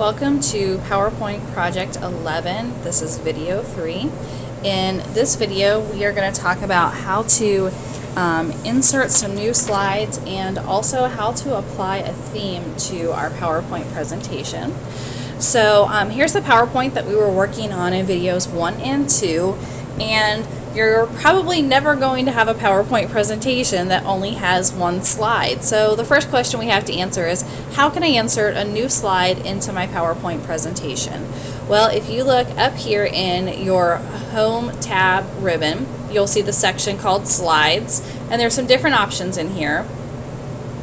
Welcome to PowerPoint Project 11. This is video 3. In this video we are going to talk about how to insert some new slides and also how to apply a theme to our PowerPoint presentation. So here's the PowerPoint that we were working on in videos 1 and 2, and you're probably never going to have a PowerPoint presentation that only has one slide. So the first question we have to answer is, how can I insert a new slide into my PowerPoint presentation? Well, if you look up here in your Home tab ribbon, you'll see the section called Slides, and there's some different options in here.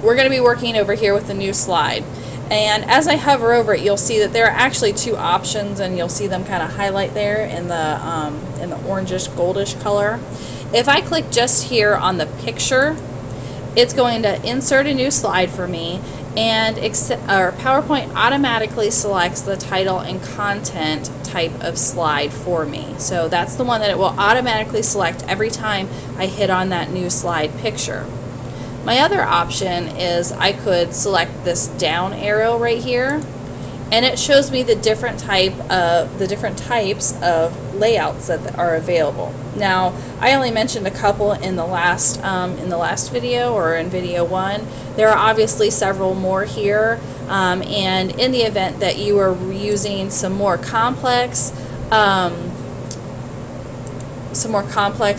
We're going to be working over here with the new slide. And as I hover over it, you'll see that there are actually two options, and you'll see them kind of highlight there in the orangish goldish color. If I click just here on the picture, it's going to insert a new slide for me, and PowerPoint automatically selects the title and content type of slide for me. So that's the one that it will automatically select every time I hit on that new slide picture. My other option is I could select this down arrow right here, and it shows me the different types of layouts that are available. Now, I only mentioned a couple in the last video, or in video 1. There are obviously several more here, and in the event that you are using some more complex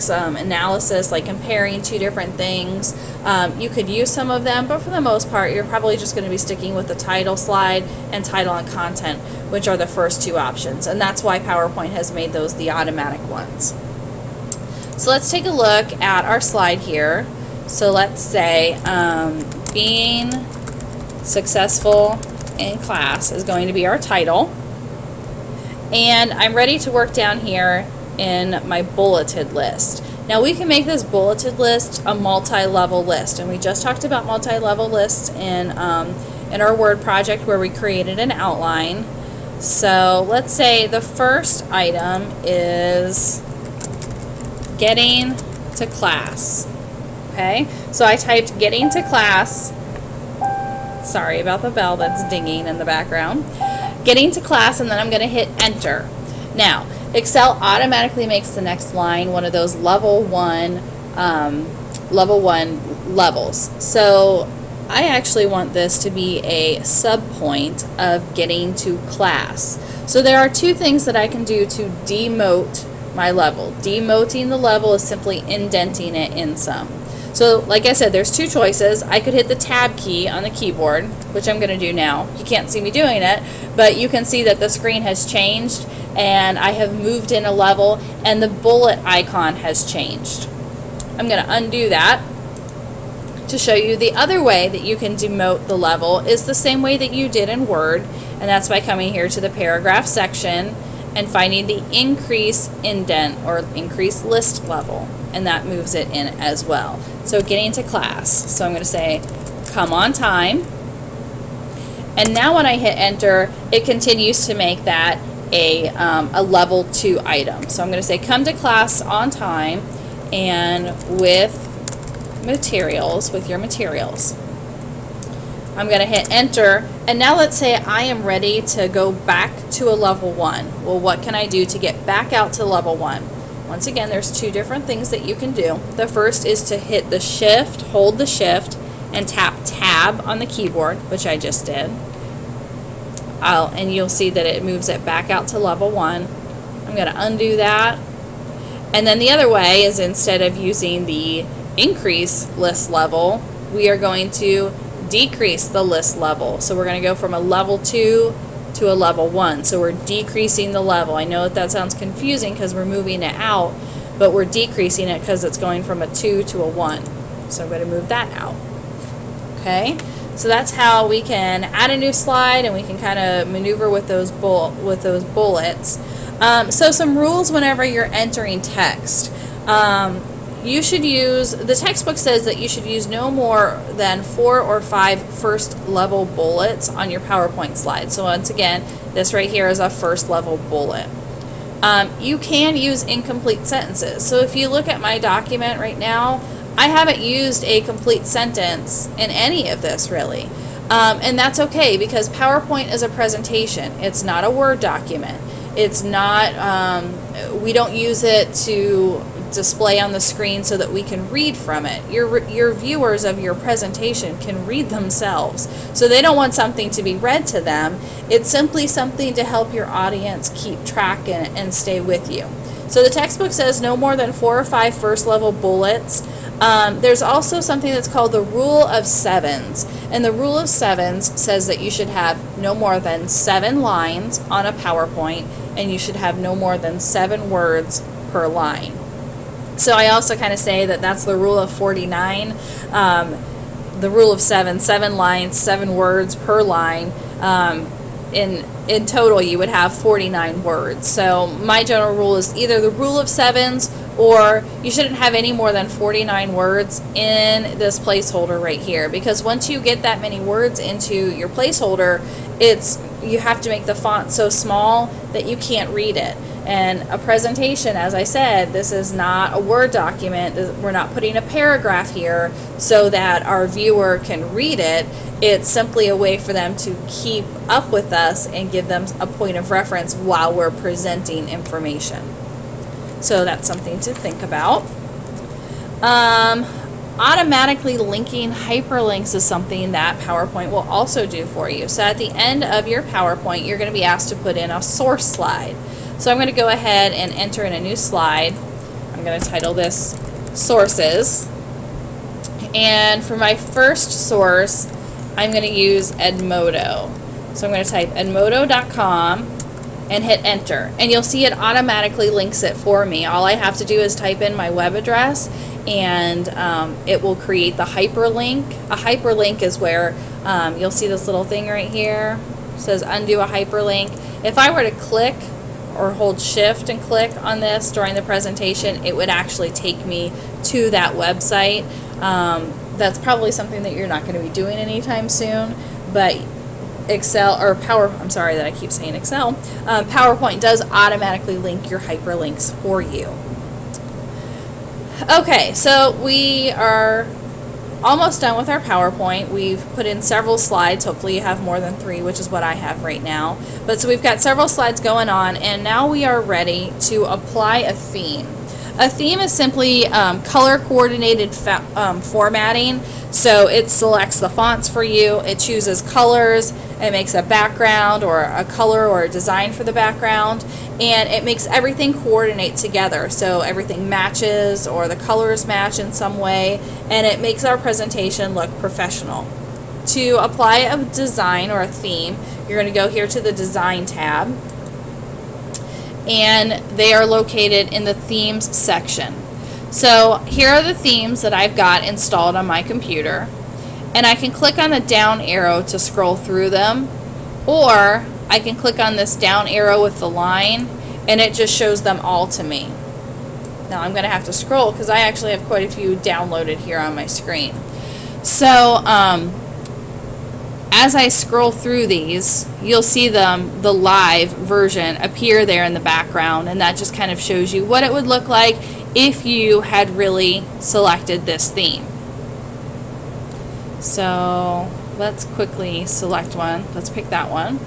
analysis, like comparing two different things, you could use some of them, but for the most part you're probably just going to be sticking with the title slide and title and content, which are the first two options, and that's why PowerPoint has made those the automatic ones. So let's take a look at our slide here. So let's say being successful in class is going to be our title, and I'm ready to work down here in my bulleted list. Now we can make this bulleted list a multi-level list, and we just talked about multi-level lists in our Word project where we created an outline. So let's say the first item is getting to class. Okay, so I typed getting to class. Sorry about the bell that's dinging in the background. Getting to class, and then I'm going to hit enter. Now Excel automatically makes the next line one of those level 1 levels. So I actually want this to be a subpoint of getting to class. So there are two things that I can do to demote my level. Demoting the level is simply indenting it in some. So like I said, there's two choices. I could hit the tab key on the keyboard, which I'm going to do now. You can't see me doing it, but you can see that the screen has changed, and I have moved in a level, and the bullet icon has changed. I'm going to undo that to show you the other way that you can demote the level is the same way that you did in Word, and that's by coming here to the paragraph section and finding the increase indent or increase list level, and that moves it in as well. So getting to class, so I'm going to say come on time, and now when I hit enter, it continues to make that a level 2 item. So I'm going to say come to class on time and with your materials. I'm going to hit enter, and now let's say I am ready to go back to a level 1. Well, what can I do to get back out to level 1? Once again, there's two different things that you can do. The first is to hit the shift, hold the shift, and tap tab on the keyboard, which I just did. And you'll see that it moves it back out to level 1. I'm going to undo that. And then the other way is, instead of using the increase list level, we are going to decrease the list level. So we're going to go from a level 2 to a level 1. So we're decreasing the level. I know that sounds confusing because we're moving it out, but we're decreasing it because it's going from a 2 to a 1. So I'm going to move that out. Okay, so that's how we can add a new slide, and we can kind of maneuver with those bullets. So some rules whenever you're entering text. You should use, the textbook says that you should use no more than 4 or 5 first level bullets on your PowerPoint slide. So once again, this right here is a first level bullet. You can use incomplete sentences. So if you look at my document right now, I haven't used a complete sentence in any of this really. And that's okay, because PowerPoint is a presentation. It's not a Word document. It's not, we don't use it to display on the screen so that we can read from it. Your viewers of your presentation can read themselves. So they don't want something to be read to them. It's simply something to help your audience keep track and stay with you. So the textbook says no more than 4 or 5 first level bullets. There's also something that's called the rule of sevens. And the rule of sevens says that you should have no more than 7 lines on a PowerPoint, and you should have no more than 7 words per line. So I also kind of say that that's the rule of 49. The rule of 7 lines, 7 words per line. In total, you would have 49 words. So my general rule is either the rule of sevens, or you shouldn't have any more than 49 words in this placeholder right here, because once you get that many words into your placeholder, you have to make the font so small that you can't read it. And a presentation, as I said, this is not a Word document. We're not putting a paragraph here so that our viewer can read it. It's simply a way for them to keep up with us and give them a point of reference while we're presenting information. So that's something to think about. Automatically linking hyperlinks is something that PowerPoint will also do for you. So at the end of your PowerPoint, you're going to be asked to put in a source slide. So I'm going to go ahead and enter in a new slide. I'm going to title this Sources. And for my first source, I'm going to use Edmodo. So I'm going to type edmodo.com and hit enter. And you'll see it automatically links it for me. All I have to do is type in my web address, and it will create the hyperlink. A hyperlink is where you'll see this little thing right here. It says undo a hyperlink. If I were to click or hold shift and click on this during the presentation, it would actually take me to that website. That's probably something that you're not going to be doing anytime soon, but I'm sorry that I keep saying Excel. PowerPoint does automatically link your hyperlinks for you. Okay, so we are almost done with our PowerPoint. We've put in several slides. Hopefully you have more than 3, which is what I have right now. But so we've got several slides going on, and now we are ready to apply a theme. A theme is simply color coordinated formatting. So it selects the fonts for you, it chooses colors, it makes a background or a color or a design for the background, and it makes everything coordinate together. So everything matches, or the colors match in some way, and it makes our presentation look professional. To apply a design or a theme, you're going to go here to the Design tab, and they are located in the Themes section. So here are the themes that I've got installed on my computer, and I can click on the down arrow to scroll through them, or I can click on this down arrow with the line and it just shows them all to me. Now I'm going to have to scroll because I actually have quite a few downloaded here on my screen. So as I scroll through these, you'll see the live version appear there in the background, and that just kind of shows you what it would look like if you had really selected this theme. So let's quickly select one. Let's pick that one.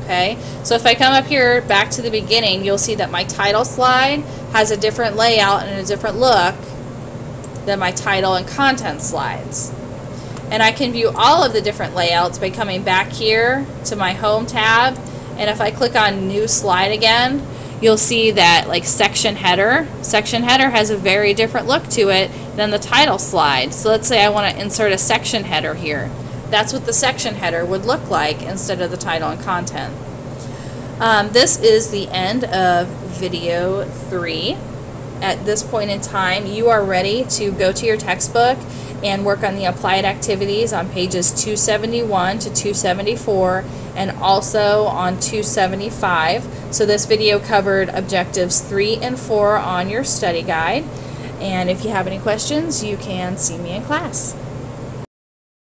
Okay, so if I come up here back to the beginning, you'll see that my title slide has a different layout and a different look than my title and content slides. And I can view all of the different layouts by coming back here to my Home tab, and if I click on New Slide again, you'll see that like section header has a very different look to it than the title slide. So let's say I want to insert a section header here. That's what the section header would look like instead of the title and content. This is the end of video 3. At this point in time, you are ready to go to your textbook and work on the applied activities on pages 271 to 274 and also on 275. So this video covered objectives 3 and 4 on your study guide. And if you have any questions, you can see me in class.